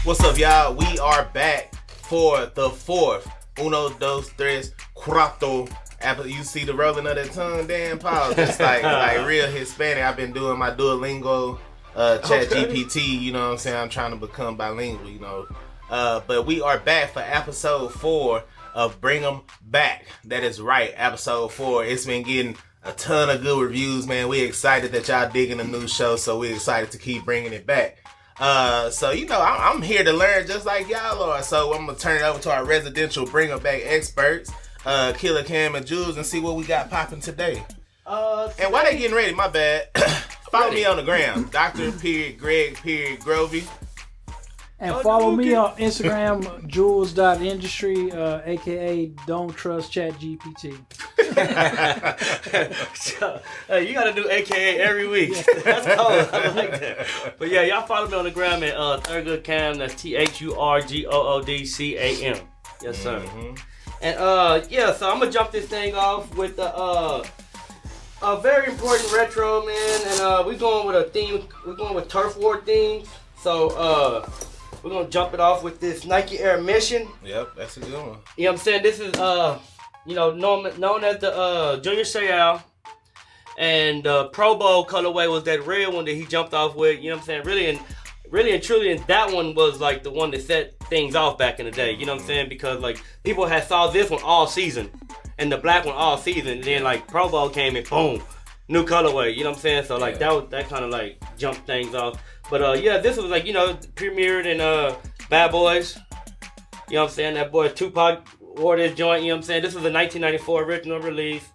What's up, y'all? We are back for the fourth Uno, dos, tres, cuatro. After you see the rolling of that tongue, damn pause. Just like real Hispanic. I've been doing my Duolingo, Chat GPT. You know what I'm saying? I'm trying to become bilingual. You know, but we are back for episode 4 of Bring 'Em Back. That is right, episode 4. It's been getting a ton of good reviews, man. We excited that y'all digging the new show, so we excited to keep bringing it back. So, you know, I'm here to learn just like y'all are. So I'm going to turn it over to our residential Bring 'Em Back experts, Killer Cam and Jules, and see what we got popping today. And while they getting ready, my bad, follow me on the gram, Dr. Greg Grovey. And follow me on Instagram, jules.industry, a.k.a. Don't Trust ChatGPT. Hey, you got to do a.k.a. every week. That's cool. I like that. But yeah, y'all follow me on the gram at Thurgood Cam. That's THURGOODCAM. Yes, sir. Mm-hmm. And yeah, so I'm going to jump this thing off with a very important retro, man. And we're going with a theme. We're going with turf war themes. So, we're going to jump it off with this Nike Air Mission. Yep, that's a good one. You know what I'm saying? This is, you know, known as the Junior Seau. And Pro Bowl colorway was that red one that he jumped off with. You know what I'm saying? Really and truly, and that one was like the one that set things off back in the day. You know what I'm saying? Because like people had saw this one all season. And the black one all season. And then like Pro Bowl came and boom, new colorway. You know what I'm saying? So like that kind of like jumped things off. But yeah, this was like, you know, premiered in Bad Boys. You know what I'm saying? That boy Tupac wore this joint, you know what I'm saying? This was a 1994 original release.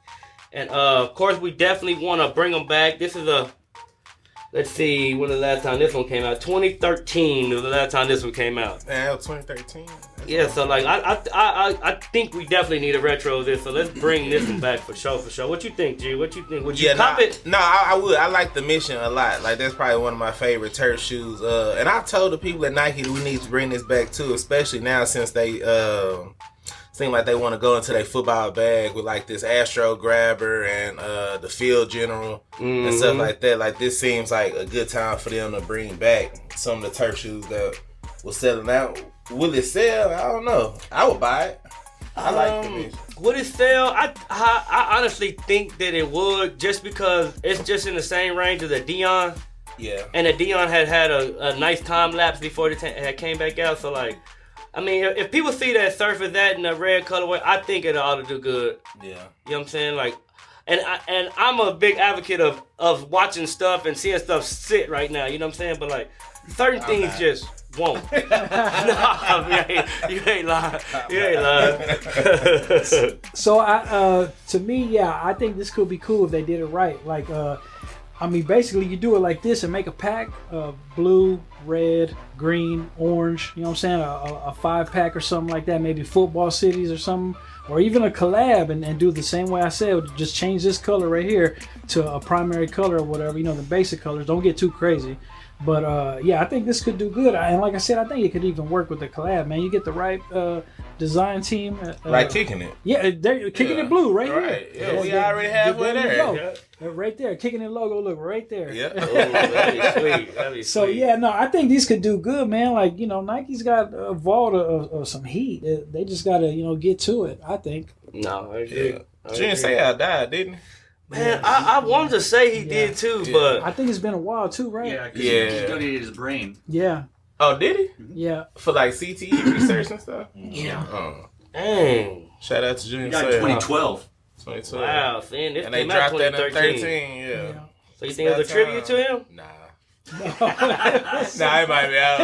And of course, we definitely want to bring them back. This is let's see, when the last time this one came out? 2013 was the last time this one came out. Yeah, 2013. Yeah, so like I think we definitely need a retro of this. So let's bring this one back for sure. What you think, G? What you think? Would you cop it? No, I would. I like the Mission a lot. Like that's probably one of my favorite turf shoes. And I told the people at Nike we need to bring this back too, especially now since they seem like they want to go into their football bag with like this Astro grabber and the Field General and stuff like that. Like this seems like a good time for them to bring back some of the turf shoes that was selling out. Will it sell? I don't know. I would buy it. I like the Mission. Would it sell? I honestly think that it would, just because it's just in the same range as the Dion. Yeah. And the Dion had a nice time lapse before it had came back out. So like, I mean, if people see that surf as that in the red colorway, I think it ought to do good. Yeah. You know what I'm saying? Like, and I'm a big advocate of watching stuff and seeing stuff sit right now. You know what I'm saying? But like, certain things just won't. No, you ain't lying. You ain't lying. So to me, yeah, I think this could be cool if they did it right. Like, I mean, basically you do it like this and make a pack of blue, red, green, orange, you know what I'm saying? A 5-pack or something like that, maybe football cities or something, or even a collab and do the same way I said, just change this color right here to a primary color or whatever, you know, the basic colors. Don't get too crazy. But yeah, I think this could do good. And like I said, I think it could even work with the collab, man. You get the right design team. Like kicking it. Yeah, they're kicking it blue right here. Yeah, we already halfway there. Right there, kicking it logo, look right there. Yeah. That'd be sweet. So yeah, no, I think these could do good, man. Like, you know, Nike's got a vault of some heat. They just gotta, you know, get to it, I think. No, I agree. Yeah. Junior Seau died, didn't he? Man, I wanted to say he did too, but I think it's been a while too, right? Yeah, because he donated his brain. Yeah. Oh, did he? Yeah. For like CTE research and stuff? Yeah. Dang. Shout out to Junior He died Seau. in 2012. 2012. Wow, man, this And they came out dropped that in 2013. 13, yeah. So you think it was a tribute to him? Nah. Nah, it might be out.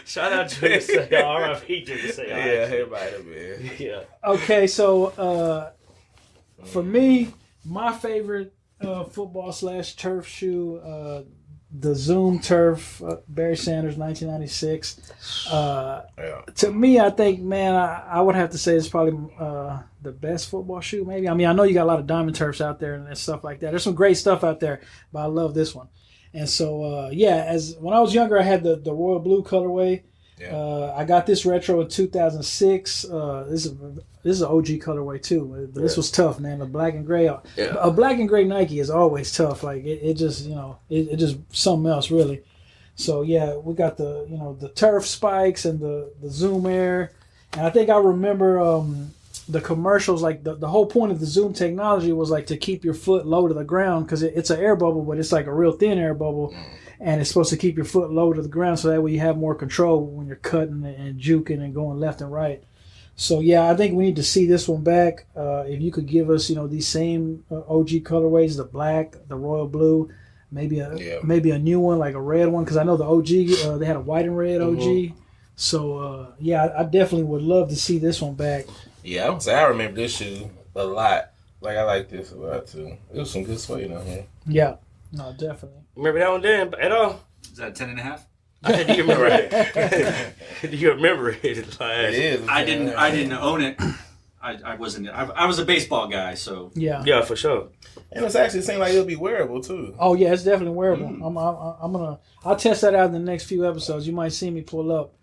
Shout out to Junior Seau. R.I.P. Junior Seau. Yeah, it might have been. Yeah. Okay, so for me, my favorite football/turf shoe, the Zoom Turf, Barry Sanders, 1996. To me, I think, man, I would have to say it's probably the best football shoe, maybe. I mean, I know you got a lot of diamond turfs out there and stuff like that. There's some great stuff out there, but I love this one. And so, yeah, when I was younger, I had the royal blue colorway. Yeah. I got this retro in 2006. This is an OG colorway too. But this was tough, man. The black and gray. A black and gray Nike is always tough. Like it just it just something else really. So yeah, we got the turf spikes and the Zoom Air, and I think I remember the commercials. Like the whole point of the Zoom technology was like to keep your foot low to the ground because it's an air bubble, but it's like a real thin air bubble. And it's supposed to keep your foot low to the ground so that way you have more control when you're cutting and juking and going left and right. So, yeah, I think we need to see this one back. If you could give us, these same OG colorways, the black, the royal blue, maybe a new one, like a red one. Because I know the OG, they had a white and red OG. So, I definitely would love to see this one back. Yeah, I would say I remember this shoe a lot. Like, I like this a lot, too. It was some good suede on here. Yeah. No, definitely. Remember that one then at all? Is that 10.5? I said, do you remember it? Do you remember it? Like, It is. I didn't own it. I wasn't. I was a baseball guy, so yeah, for sure. And it's actually seemed like it'll be wearable too. Oh yeah, it's definitely wearable. I'll test that out in the next few episodes. You might see me pull up.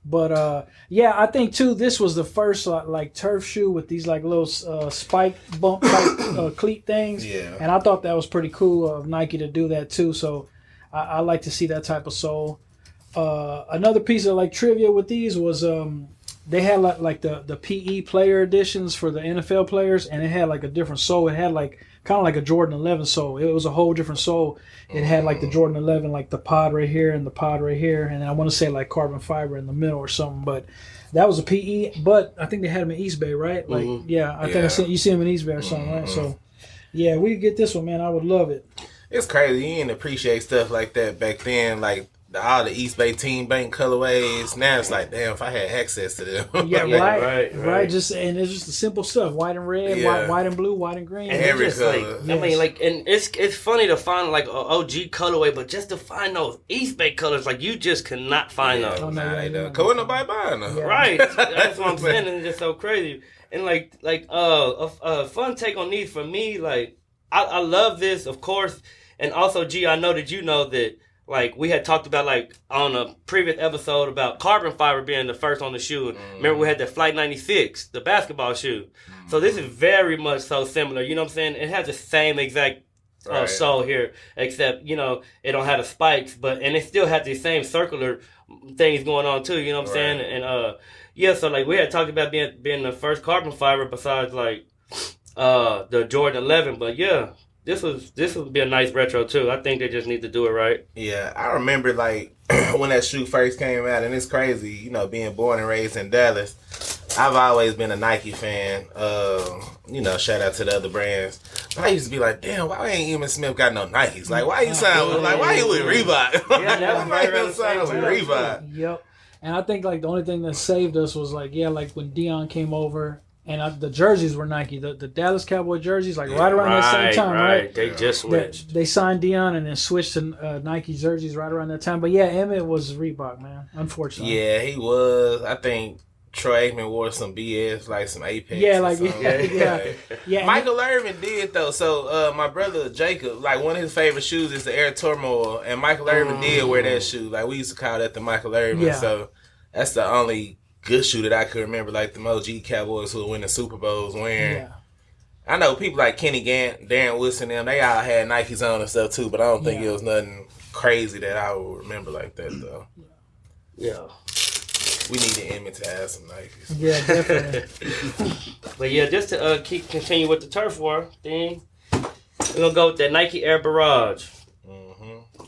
But I think too this was the first like turf shoe with these like little spike bump type cleat things. Yeah. And I thought that was pretty cool of Nike to do that too. So I like to see that type of sole. Another piece of like trivia with these was they had like the PE player editions for the NFL players, and it had like a different sole. It had like kind of like a Jordan 11 sole. It was a whole different sole. It had like the Jordan 11, like the pod right here and the pod right here, and I want to say like carbon fiber in the middle or something. But that was a PE. But I think they had them in East Bay, right? Like I think you see them in East Bay or something, right? So yeah, we could get this one, man. I would love it. It's crazy. You didn't appreciate stuff like that back then, like all the East Bay Team Bank colorways. Now it's like, damn, if I had access to them. Yeah, right. Just and it's just the simple stuff: white and red, white and blue, white and green. And every color. I mean, like, and it's funny to find like an OG colorway, but just to find those East Bay colors, like you just cannot find those. Oh, no, Cause nobody buying them. Yeah. Right. That's what I'm saying, and it's just so crazy. And a fun take on these for me, like I love this, of course, and also, G, I know that you know that. Like, we had talked about, like, on a previous episode about carbon fiber being the first on the shoe. Remember, we had the Flight 96, the basketball shoe. So this is very much so similar. You know what I'm saying? It has the same exact sole here, except, it don't have the spikes. And it still has the same circular things going on, too. You know what I'm saying? And, so, like, we had talked about being the first carbon fiber besides, like, the Jordan 11. But, yeah. This would be a nice retro too. I think they just need to do it right. Yeah, I remember like when that shoe first came out, and it's crazy, being born and raised in Dallas. I've always been a Nike fan. Shout out to the other brands. But I used to be like, damn, why ain't Emmitt Smith got no Nikes? Like, why you sign with why you with Reebok? Yeah, why you sign with Reebok? Yep. And I think like the only thing that saved us was like like when Dion came over. And the jerseys were Nike. The Dallas Cowboy jerseys, like right around that same time, right? They just switched. They signed Dion and then switched to Nike jerseys right around that time. But yeah, Emmitt was Reebok, man. Unfortunately. Yeah, he was. I think Troy Aikman wore some BS, like some Apex. Yeah, like yeah. Michael Irvin did though. So my brother Jacob, like one of his favorite shoes is the Air Turmoil, and Michael Irvin did wear that shoe. Like we used to call that the Michael Irvin. Yeah. So that's the only good shoe that I could remember, like the OG Cowboys who win the Super Bowls wearing. Yeah. I know people like Kenny Gant, Darren Woodson, them, they all had Nikes on and stuff too, but I don't think it was nothing crazy that I would remember like that though. Yeah. We needed Emmitt to have some Nikes. Yeah, definitely. But yeah, just to continue with the turf war thing, we're gonna go with that Nike Air Barrage.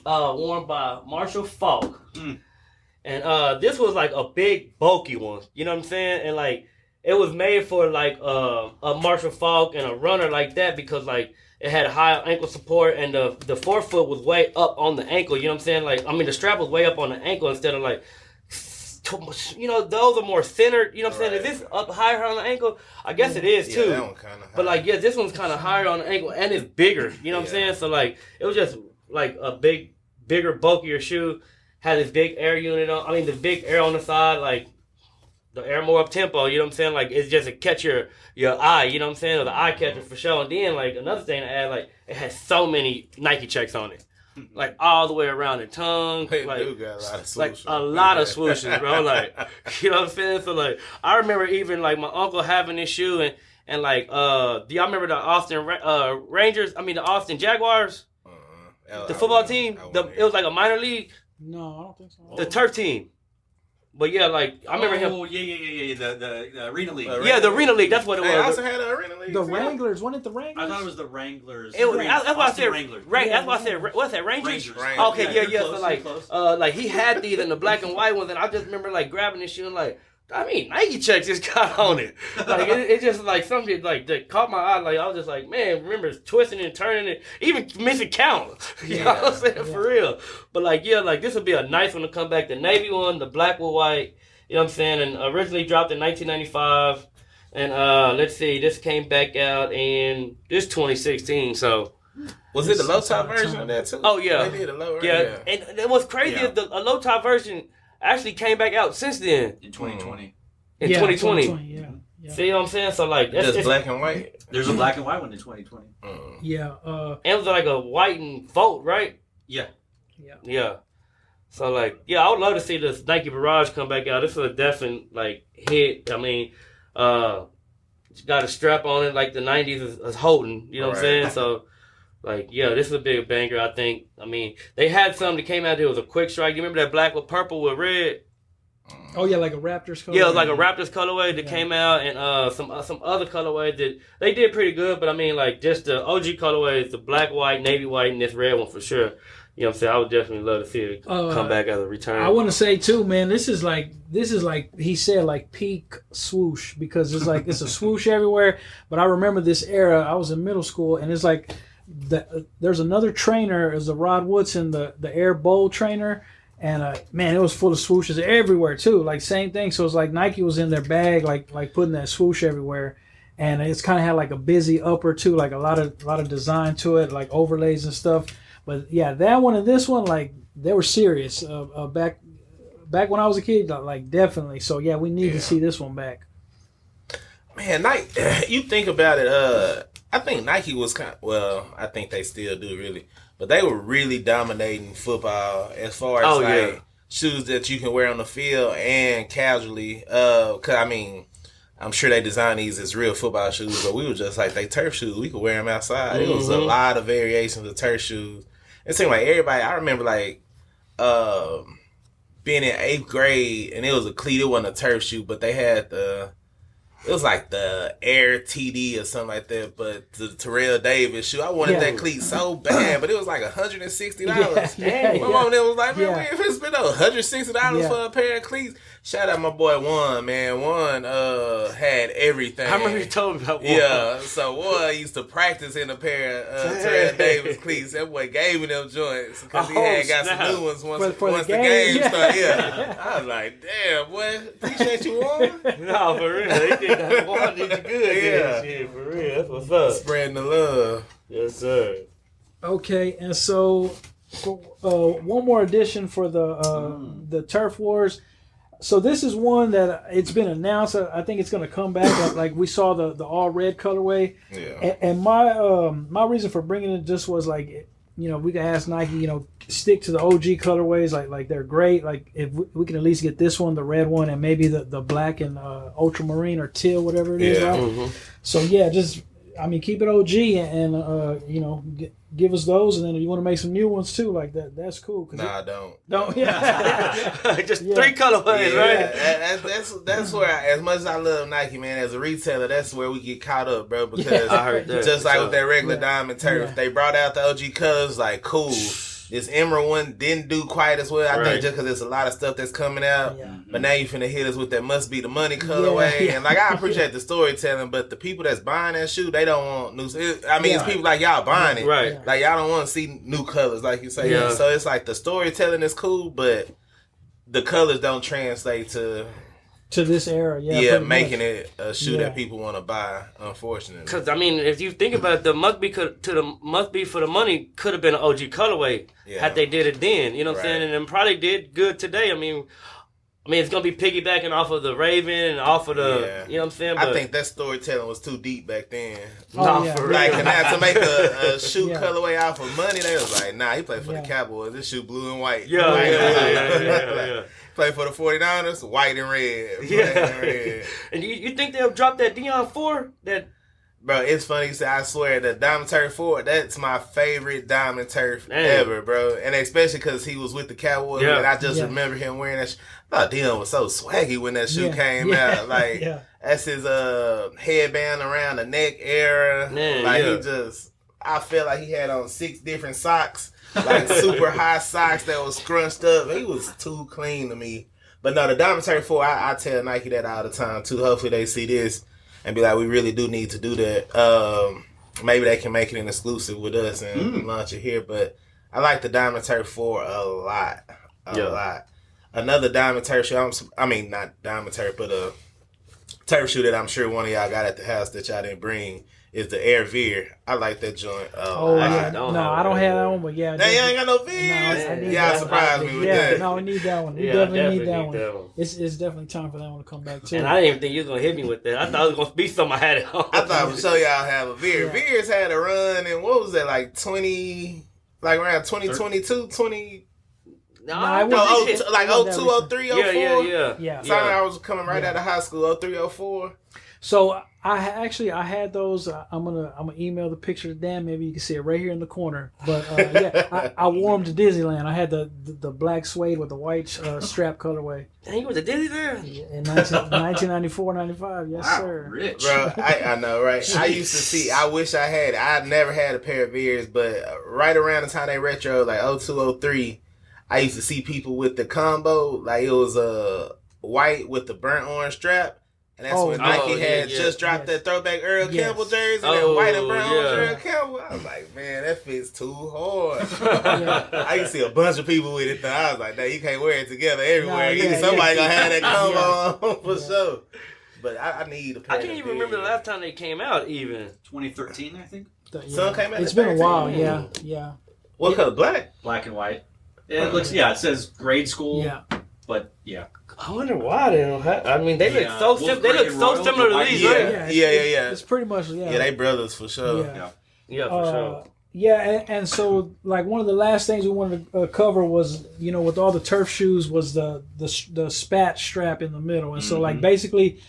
Worn by Marshall Falk. And this was like a big bulky one, you know what I'm saying? And like it was made for like a Marshall Falk and a runner like that because like it had high ankle support and the forefoot was way up on the ankle, you know what I'm saying? Like the strap was way up on the ankle instead of like those are more thinner, you know what I'm saying? Is this up higher on the ankle? I guess it is too. That one kinda high. But like this one's kinda higher on the ankle and it's bigger, you know what I'm saying? So like it was just like a bigger, bulkier shoe. Had this big air unit on. The big air on the side, like the air more up tempo. You know what I'm saying? Like it's just to catch your eye. You know what I'm saying? Or the eye catcher for sure. And then like another thing to add, like it has so many Nike checks on it. like all the way around the tongue. They Like, do got a lot of swooshes. like a lot of swooshes, bro. Like, you know what I'm saying? So like, I remember even like my uncle having this shoe and like, do y'all remember the Austin Rangers? I mean the Austin Jaguars, the football team. It was like a minor league. No, I don't think so. The turf team. But yeah, like I remember him. Oh yeah. The Arena League. Yeah, the Arena League. That's what it was. They also had an Arena League. The too. Wranglers, wasn't it the Wranglers? I thought it was the Wranglers. It was, Rangers. that's why I Austin said Wranglers. That's why I said what's that Rangers? Rangers. Okay, yeah. You're So close, you're close. like he had these in the black and white ones, and I just remember like grabbing this shoe and like, I mean, Nike Check just got on it. Like it just like something like that caught my eye. Like I was just like, man, remember twisting and turning it, even missing count. You know what I'm saying? For real. But like like this would be a nice one to come back. The navy one, the black with white. You know what I'm saying? And originally dropped in 1995. And let's see, this came back out in this 2016. So Was it the low top version of that too? Oh yeah, They did a low. yeah. And what's crazy is a low top version actually came back out since then In 2020. in 2020. Yeah. See what I'm saying? So like that's Just black and white. There's a black and white one in 2020. Yeah. and it was like a white and volt, right? Yeah. Yeah. So like, I would love to see this Nike Barrage come back out. This is a definite like hit. I mean, it's got a strap on it like the 90s is holding. You know what I'm saying? So like, this is a big banger. I think. I mean, they had some that came out. There was a quick strike. You remember that black with purple with red? Oh yeah, like a Raptors colorway. Yeah, it was like a Raptors colorway that came out, and some other colorways that they did pretty good. But I mean, like just the OG colorways, the black, white, navy white, and this red one for sure. You know what I'm saying? I would definitely love to see it come back as a return. I want to say too, man, this is like he said, like peak swoosh, because it's like it's a swoosh everywhere. But I remember this era. I was in middle school, and it's like there's another trainer, is the Rod Woodson, the Air Bowl trainer, and man, it was full of swooshes everywhere too. Like same thing. So it's like Nike was in their bag, like putting that swoosh everywhere. And it's kind of had like a busy upper too, like a lot of design to it, like overlays and stuff. But yeah, that one and this one, like they were serious. Back when I was a kid, like definitely. So yeah, we need to see this one back. Man, Nike. You think about it. I think Nike was I think they still do really, but they were really dominating football as far as shoes that you can wear on the field and casually. Cause I mean, I'm sure they designed these as real football shoes, but we were just like they turf shoes. We could wear them outside. It was a lot of variations of turf shoes. It seemed like everybody. I remember like being in 8th grade, and it was a cleat. It wasn't a turf shoe, but they had it was like the Air TD or something like that, but the Terrell Davis shoe. I wanted that cleat so bad, but it was like $160. My mom then was like, man, we ain't finna spend $160 for a pair of cleats. Shout out my boy Juan, man. Juan had everything. I remember you told me about Juan. Yeah, so Juan used to practice in a pair of Terrell Davis cleats. That boy gave me them joints because he had got some new ones once the game started. Yeah. I was like, damn, boy, appreciate you, Juan. No, for real. They did that. Juan did you good. Yeah, shit, for real. That's what's up. Spreading the love. Yes, sir. Okay, and so one more addition for the Turf Wars. So this is one that it's been announced. I think it's going to come back. Like we saw the all red colorway. Yeah. And my reason for bringing it just was like, we can ask Nike, stick to the OG colorways. Like they're great. Like if we can at least get this one, the red one, and maybe the black and ultramarine or teal, whatever it is. Right? Mm-hmm. So yeah, just keep it OG and give us those, and then if you want to make some new ones too, like that, that's cool. Nah, don't. Just 3 colorways, right? That's where, as much as I love Nike, man, as a retailer, that's where we get caught up, bro. Because I heard that. Just like with that regular diamond turf, they brought out the OG colors, like cool. This Emerald one didn't do quite as well. I think just because there's a lot of stuff that's coming out. Yeah. But now you finna hit us with that must be the money colorway. Yeah. And like I appreciate the storytelling, but the people that's buying that shoe, they don't want new. It's people like y'all buying it. Right. Like y'all don't want to see new colors, like you say. Yeah. So it's like the storytelling is cool, but the colors don't translate to this era. Making it a shoe that people want to buy, unfortunately. Because if you think about it, the must be for the money could have been an OG colorway had they did it then. You know what I'm saying? And then probably did good today. I mean, it's gonna be piggybacking off of the Raven and off of the, you know what I'm saying? But I think that storytelling was too deep back then. Oh, yeah. for real. Like, and now to make a shoe Yeah. colorway off of money, they was like, nah, he played for the Cowboys. This shoe blue and white. Yeah, White and blue. yeah. Play for the 49ers, white and red. Black and red. And you think they'll drop that Dion 4? That Bro, it's funny you say, I swear, the Diamond Turf 4, that's my favorite Diamond Turf ever, bro. And especially because he was with the Cowboys, and I just remember him wearing that I thought Dion was so swaggy when that shoe came out. Like, that's his headband around the neck era. He just, I felt like he had on 6 different socks, like super high socks that was scrunched up. He was too clean to me. But no, the Diamond Turf 4, I tell Nike that all the time, too. Hopefully they see this and be like, we really do need to do that. Maybe they can make it an exclusive with us and launch it here. But I like the Diamond Turf 4 a lot. A lot. Another Diamond Turf shoe, not Diamond Turf, but a turf shoe that I'm sure one of y'all got at the house that y'all didn't bring is the Air Veer. I like that joint. I don't have that one, but yeah. Now you ain't got no Veers? Y'all surprised me with that. No, we need that one. We definitely need that one. It's definitely time for that one to come back too. And I didn't even think you was going to hit me with that. I thought it was going to be something I had at home. I thought for sure y'all have a Veer. Veers had a run in, what was that, like around 2022, 20... No, like 02, 03, 04? Yeah. Sorry, I was coming right out of high school, 03, 04. So I had those. I'm gonna email the picture to Dan. Maybe you can see it right here in the corner. But I wore them to Disneyland. I had the black suede with the white strap colorway. Dang, you went to Disneyland? In 1994, 95. Yes, wow, sir. Rich. Bro, I know, right? I used to see, I wish I had it. I never had a pair of Veers, but right around the time they retro, like 02, 03, I used to see people with the combo. Like, it was white with the burnt orange strap. And that's when Nike had just dropped that throwback Earl Campbell jersey, and white and brown Earl Campbell. I was like, man, that fits too hard. I used to see a bunch of people with it, though. I was like, nah, you can't wear it together everywhere. Somebody gonna have that combo on for sure. But I need a pair. I can't even remember the last time they came out, even. 2013, I think. Some came out. It's been a while, yeah. What color? Black and white. It looks, it says grade school. Yeah. But, yeah. I wonder why they don't have. I mean, they look so similar. They look so similar to these, right? Yeah. It's pretty much Yeah, they brothers for sure. Yeah, for sure. Yeah, and so like one of the last things we wanted to cover was, with all the turf shoes was the spat strap in the middle, and so like basically.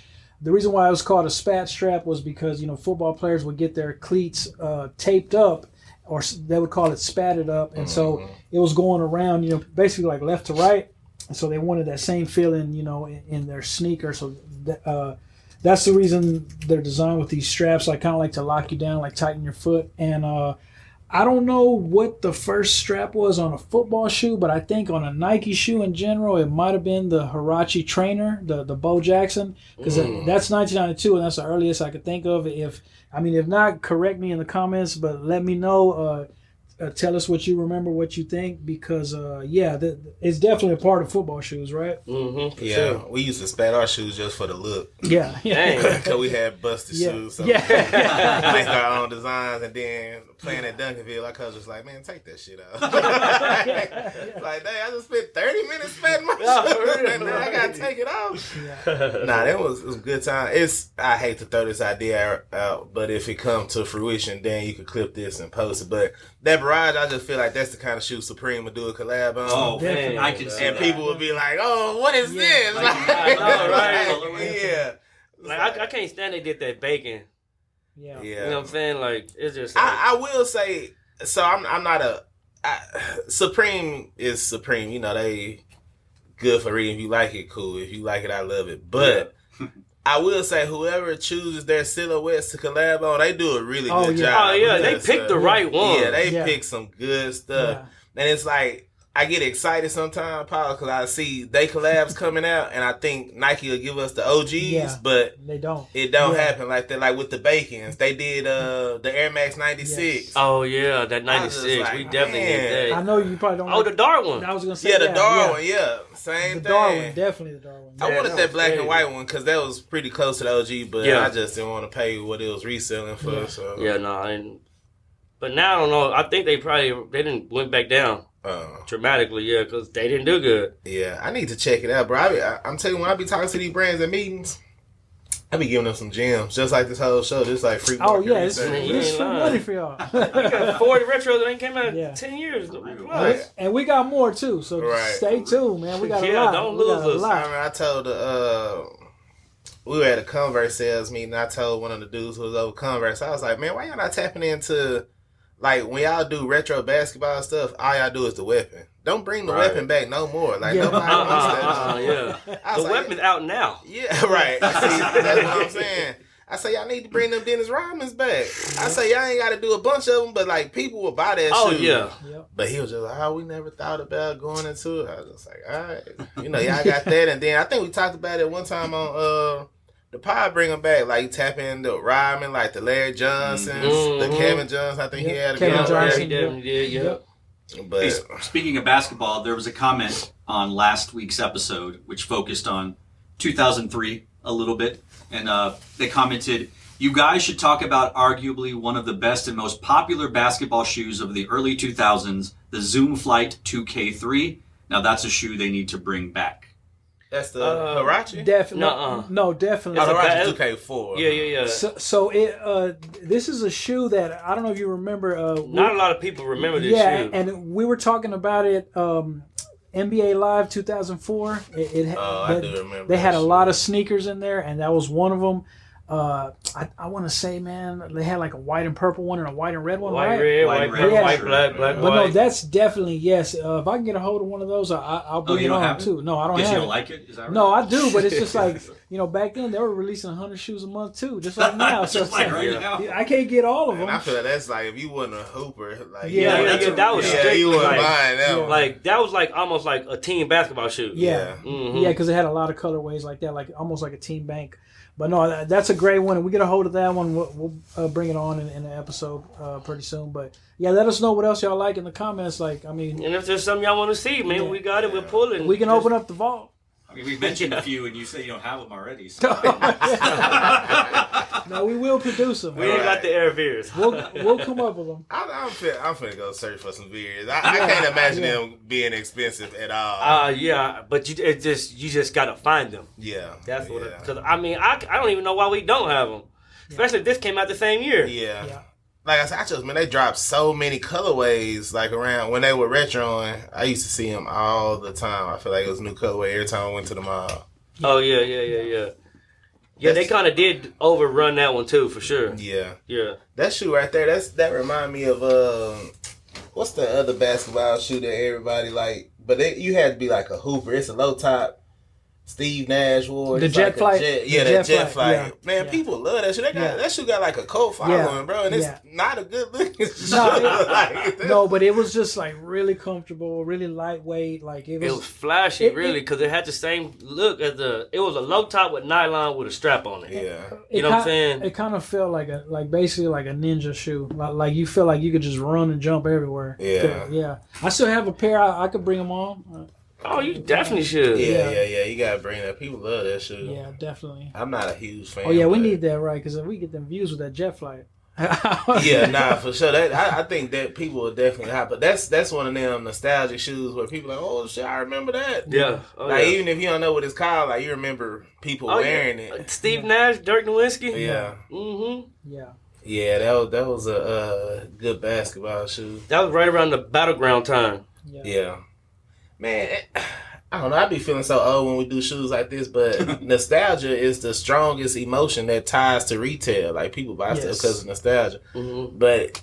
The reason why it was called a spat strap was because, football players would get their cleats taped up, or they would call it spatted up. And so it was going around, basically like left to right. And so they wanted that same feeling, in their sneaker. So that's the reason they're designed with these straps, like kind of like to lock you down, like tighten your foot. And I don't know what the first strap was on a football shoe, but I think on a Nike shoe in general, it might have been the Huarache Trainer, the Bo Jackson, because that's 1992, and that's the earliest I could think of. If not, correct me in the comments, but let me know. Tell us what you remember, what you think, because it's definitely a part of football shoes, right? Mm-hmm. Yeah, sure. We used to spat our shoes just for the look. Yeah. Because we had busted shoes. So make our own designs, and then playing at Duncanville, our coach was like, man, take that shit out. Like, dang, I just spent 30 minutes spatting my shoes, and now I got to take it off. Nah, it was a good time. I hate to throw this idea out, but if it comes to fruition, then you could clip this and post it. But that Barrage, I just feel like that's the kind of shoe Supreme would do a collab on. Oh, man, I can see and that. People would be like, oh, what is this? Right. Like, I can't stand they did that bacon. Yeah. You know what I'm saying? Like, it's just like, I will say, so I'm not Supreme is Supreme. They good for reading. If you like it, cool. If you like it, I love it. But I will say, whoever chooses their silhouettes to collab on, they do a really good job. Oh, yeah. They picked the right one. Yeah, they pick some good stuff. And it's like, I get excited sometimes, Paul, because I see they collabs coming out, and I think Nike will give us the OGs, but they don't. It don't happen like that. Like with the Bacons, they did the Air Max 96. Yes. Oh yeah, that 96. Like, we definitely did that. I know you probably don't. Oh, the dark one. I was gonna say the dark one. Yeah, same thing. The dark one, definitely the dark one. I wanted that black and white one because that was pretty close to the OG, but I just didn't want to pay what it was reselling for. So But now I don't know. I think they didn't went back down. dramatically, yeah, because they didn't do good. Yeah, I need to check it out, bro. I'm telling you, when I be talking to these brands at meetings, I be giving them some gems, just like this whole show, just like free. Oh yeah, it's ain't free lying. money for y'all. We got 40 retros that ain't came out Yeah. in 10 years. Right. And we got more too, so Right. stay tuned, man. We got a Yeah, lot. don't We got lose a us. lot. I mean, I told we were at a Converse sales meeting. I told one of the dudes who was over Converse, I was like, man, why y'all not tapping into, like, when y'all do retro basketball stuff, all y'all do is the weapon. Don't bring the weapon back no more. Like, Yeah. nobody wants that. Yeah. I The was like, weapon's out now. Yeah, right. See, that's what I'm saying. I say y'all need to bring them Dennis Rodman's back. I say y'all ain't got to do a bunch of them, but like people will buy that Oh, shoe. yeah. Yep. But he was just like, oh, we never thought about going into it. I was just like, all right, y'all got that. And then I think we talked about it one time on the pod, bring them back. Like tap in the Rodman, like the Larry Johnsons, the Kevin Johnson. I think he had a Kevin good Johnson. He definitely did, yeah. Yep. But Hey, speaking of basketball, there was a comment on last week's episode which focused on 2003 a little bit, and they commented, "You guys should talk about arguably one of the best and most popular basketball shoes of the early 2000s, the Zoom Flight 2K3. Now that's a shoe they need to bring back." that's the Hirachi. Definitely. Nuh-uh. No, definitely. Oh, bad- Hirachi 2K4. Yeah. So this is a shoe that I don't know if you remember. Not a lot of people remember this yeah, shoe. and we were talking about it. NBA Live 2004. I do remember. They had that a shit. lot of sneakers in there, and that was one of them. I want to say, man, they had like a white and purple one and a white and red one, White, right? red, White, white, red, black, white, black, black, But no, white. that's definitely yes. If I can get a hold of one of those, I'll bring you it don't on have it? too. No, I don't Guess have you don't it. like it? Is that right? No, I do, but it's just like back then they were releasing 100 shoes a month too, just like now. So Just it's like like, right now. I can't get all of them. And I feel like that's like if you wasn't a hooper, like Yeah, that was strictly you wasn't like- buying that one. Like, that was like almost like a team basketball shoe. Yeah, Mhm. yeah, because it had a lot of colorways like that, like almost like a team bank. But no, that's a great one, and we get a hold of that one. We'll bring it on in the episode pretty soon. But yeah, let us know what else y'all like in the comments. Like, I mean, And if there's something y'all want to see, man, Yeah. we got it. We'll pull it. we can Just- open up the vault. I mean, we mentioned a few, and you say you don't have them already. So. No, we will produce them. We ain't got the air veers. We'll come up with them. I'm finna go search for some beers. I can't imagine them being expensive at all. Yeah, but you just gotta find them. Yeah, That's what. Yeah. Because I mean, I don't even know why we don't have them. Especially if this came out the same year. Yeah. Yeah. Like I said, they dropped so many colorways. Like around when they were retroing, I used to see them all the time. I feel like it was a new colorway every time I went to the mall. Oh yeah. Yeah, they kind of did overrun that one too, for sure. Yeah, Yeah. that shoe right there. That remind me of what's the other basketball shoe that everybody like? But you had to be like a hooper. It's a low top. Steve Nash wore The It's Jet like a Flight. Yeah, The that Jet jet Flight, flight. yeah. Man, Yeah. people love that shoe. Yeah. That shoe got like a cult following, bro, and it's Yeah. not a good looking shoe. No, Like, No, but it was just like really comfortable, really lightweight. Like it It was. was flashy, It- really, because it had the same look as it was a low top with nylon with a strap on it. Yeah. You know what I'm saying? It kind of felt like basically like a ninja shoe. Like you feel like you could just run and jump everywhere. Yeah. Yeah. I still have a pair. I could bring them on. Oh, you definitely should. Yeah. You gotta bring that. People love that shoe. Yeah, definitely. I'm not a huge fan. Oh yeah, we but- need that right because if we get them views with that jet flight. Yeah, nah, for sure. That I think that people will definitely have, but that's one of them nostalgic shoes where people are like, oh shit, I remember that. Yeah. Oh, Like yeah. even if you don't know what it's called, like you remember people Oh, wearing yeah. it. Steve Nash, Dirk Nowitzki. Yeah, Mm-hmm. Yeah. yeah, that was a good basketball shoe. That was right around the battleground time. Yeah, man. I don't know. I be feeling so old when we do shoes like this, but nostalgia is the strongest emotion that ties to retail. Like people buy stuff Yes. because of nostalgia. Mm-hmm. But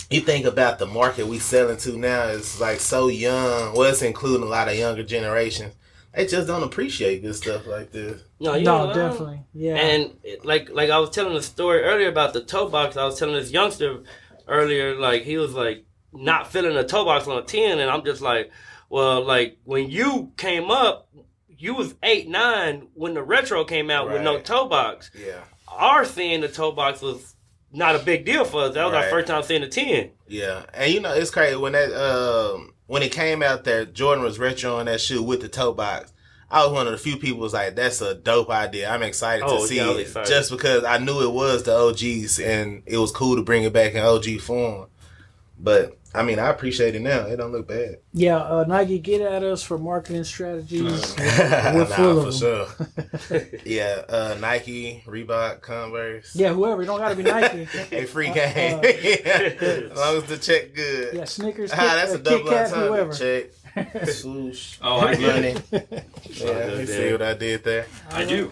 you think about the market we selling to now is like so young. Well, it's including a lot of younger generations. They just don't appreciate good stuff like this. No, you No, know, definitely. Yeah. And like I was telling the story earlier about the toe box. I was telling this youngster earlier, like he was like not feeling the toe box on a 10, and I'm just like, well, like when you came up, you was 8, 9 when the retro came out with no Right. toe box. Yeah. Our seeing the toe box was not a big deal for us. That was our Right. first time seeing the 10. Yeah. And you know, it's crazy when when it came out that Jordan was retroing that shoe with the toe box. I was one of the few people who was like, that's a dope idea. I'm excited to Oh, see yeah, I was it. excited. Just because I knew it was the OGs and it was cool to bring it back in OG form. But I mean, I appreciate it now. It don't look bad. Yeah, Nike, get at us for marketing strategies. We're full of them. Sure. Yeah, Nike, Reebok, Converse. Yeah, whoever. It don't gotta be Nike. A free game. As long as the check good. Yeah, Snickers, That's a Kit double Kat, entendre. whoever. Check. Swoosh. Oh, I get Money. it. Yeah, you see what I did there? I do.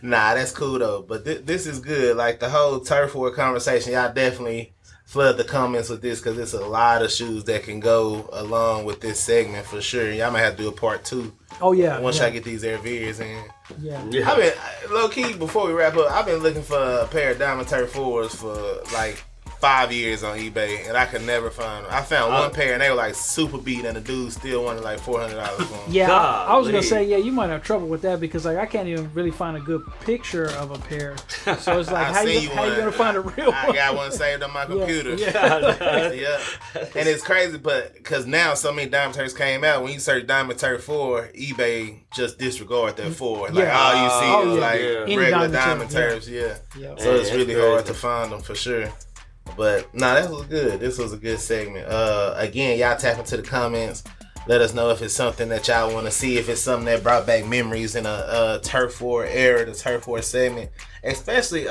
Nah, that's cool though. But this is good. Like the whole turf war conversation, y'all definitely flood the comments with this because it's a lot of shoes that can go along with this segment for sure. Y'all might have to do a part 2. Oh yeah. Once yeah. I get these Air Veers in. Yeah. I've been low key before we wrap up. I've been looking for a pair of Diamond Turf 4s for like 5 years on eBay, and I could never find them. I found one pair, and they were like super beat, and the dude still wanted like $400 for them. Yeah, I was gonna Golly. say, yeah, you might have trouble with that because like I can't even really find a good picture of a pair. So it's like, how you gonna find a real one? I got one saved on my computer. Yeah. Yeah. And it's crazy, but because now so many Diamond Turfs came out, when you search Diamond Turf 4, eBay just disregard that 4. Like all you see is like Any regular Diamond Diamond Turf, Turfs. Yeah. Yeah. So it's Man, really that's hard crazy. to find them for sure. But nah, that was good. This was a good segment. Again, y'all tap into the comments. Let us know if it's something that y'all want to see. If it's something that brought back memories in a turf war era, the turf war segment. Especially,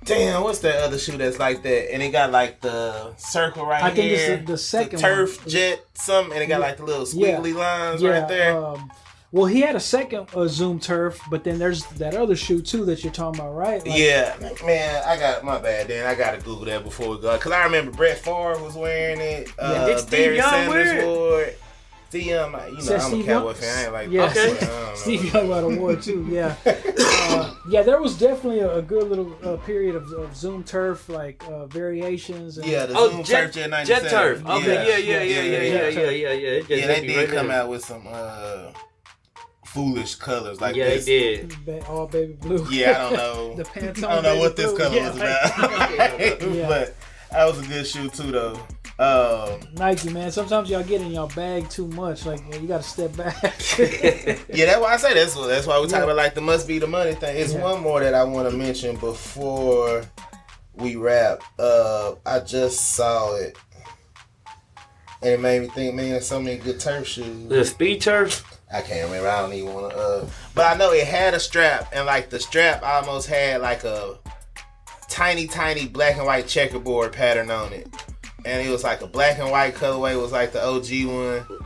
damn, what's that other shoe that's like that? And it got like the circle right I think here. it's the second the turf one. jet something, and it got like the little squiggly lines right there. Well, he had a second Zoom Turf, but then there's that other shoe too that you're talking about, right? Like, Yeah, man, I got my bad. Then I gotta Google that before we go, cause I remember Brett Favre was wearing it. Did Steve Barry Young Sanders wear it? wore it. Steve Young, I'm a Steve Cowboy Young? fan. I ain't like Yeah, Okay. I don't know. Steve Young got a award too. Yeah, yeah. There was definitely a good little period of Zoom Turf like variations. And, Yeah, the Oh, Zoom Jet, Turf Jet 97. Jet Turf. Okay, yeah. Yeah, It just they hit me did right come now. out with some foolish colors like Yeah, this. they did. all baby blue. Yeah, I don't know. The Pantone I don't know what baby this blue. color Yeah, was like- about. Yeah. But that was a good shoe too, though. Nike, man. Sometimes y'all get in y'all bag too much. Like you got to step back. Yeah, that's why I say that's why we talk about like the must be the money thing. It's Yeah. one more that I want to mention before we wrap. I just saw it, and it made me think, man, there's so many good turf shoes. The Speed Turf. I can't remember. I don't even want to. But I know it had a strap, and like the strap almost had like a tiny black and white checkerboard pattern on it, and it was like a black and white colorway. Was like the OG one.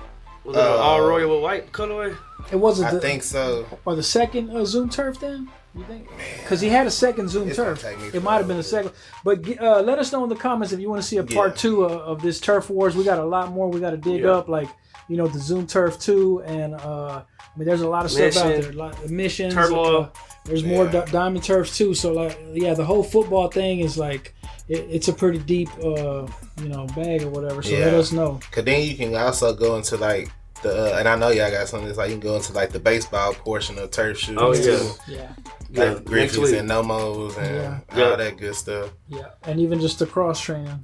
Was it an all royal with white colorway? It wasn't. I think so. Or the second Zoom Turf then? You think? Because he had a second Zoom It's gonna Turf. take me It might have been a second. But let us know in the comments if you want to see a part 2 of this Turf Wars. We got a lot more we got to dig up, like the Zoom Turf 2, and I mean there's a lot of stuff out there. A lot of missions. Turmoil. There's more Diamond Turfs too. So like the whole football thing is like it's a pretty deep bag or whatever. So let us know. Cause then you can also go into like the and I know y'all got something that's like you can go into like the baseball portion of turf shoes too. Yeah. Like Griffey's and Nomos and all that good stuff. Yeah. And even just the cross training.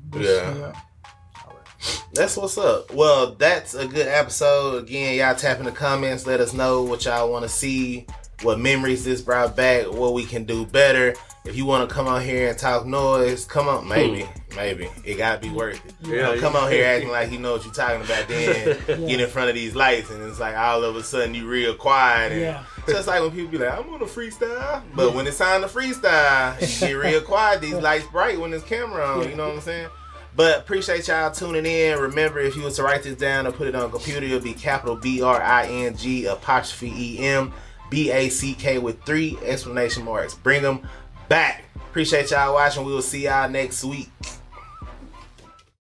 That's what's up. Well, that's a good episode. Again, y'all tap in the comments. Let us know what y'all want to see, what memories this brought back, what we can do better. If you want to come on here and talk noise, come on. Maybe. It got to be worth it. Yeah. Don't come on here acting like you know what you're talking about, then get in front of these lights, and it's like all of a sudden you real quiet. And just like when people be like, I'm on a freestyle. But when it's time to freestyle, you get real quiet. These lights bright when there's camera on. You know what I'm saying? But appreciate y'all tuning in. Remember, if you was to write this down or put it on a computer, it'll be capital BRING apostrophe EM BACK with 3 exclamation marks. Bring them back. Appreciate y'all watching. We will see y'all next week.